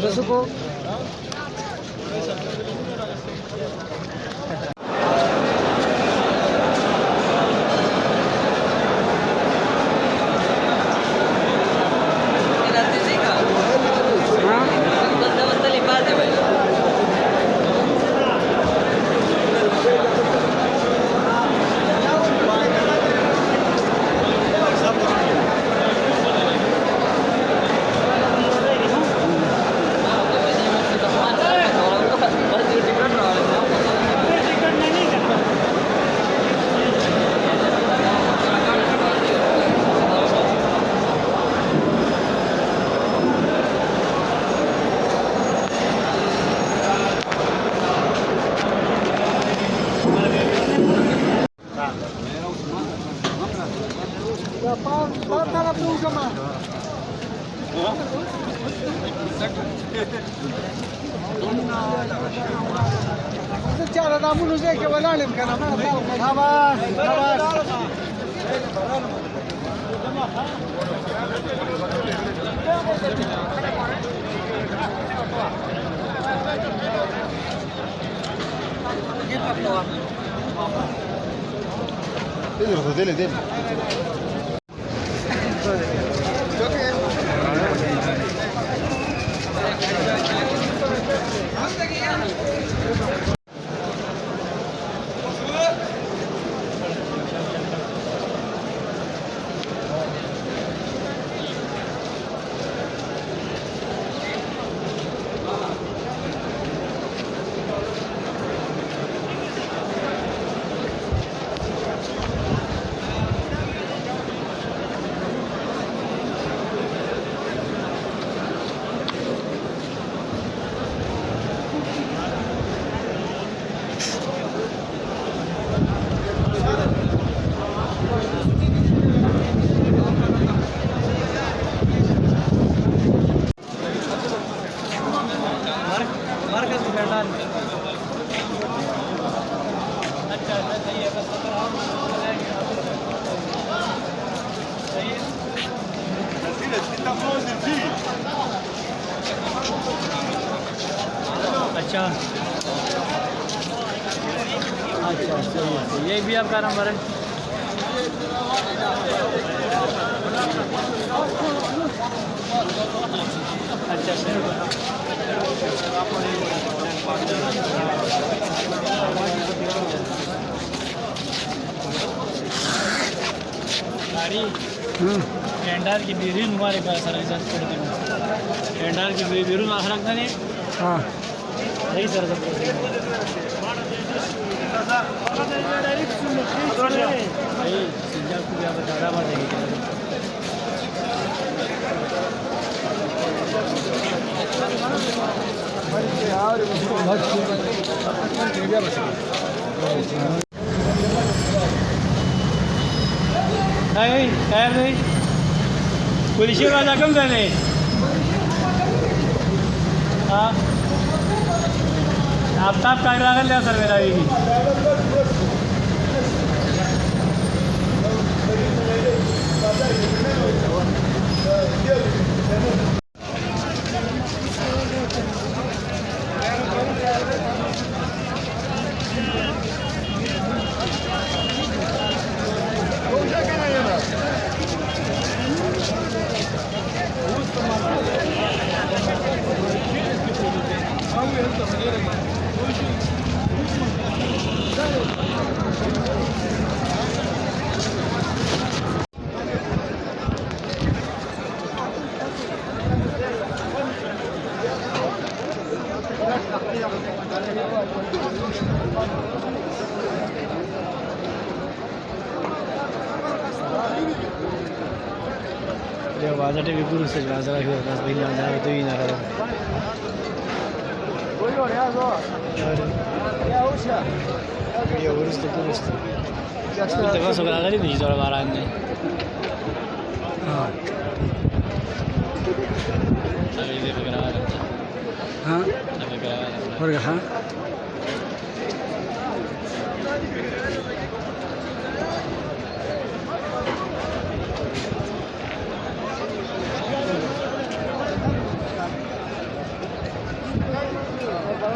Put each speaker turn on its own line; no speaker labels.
Eso ko. Cara, dá muito jeito que eu olhar ali, cara. Dele. अच्छा ये भी आपका नंबर है। अच्छा एंडार की बिरून हमारे पास एंडार की बिरून आखरकता नहीं हाँ नहीं सर नहीं पुलिस वाला कम करने हाँ आफ्ताब कागला कर लिया सर मेरा भी वाजटे भी पुरुष से वाजा ही होता है भाई ना जाए तो ही ना करो कोई और यार वो क्या हो गया ये पुरुष तो तो बस हो गया नहीं जोर मारा ने हां अभी ये वगैरह हां और हां
काय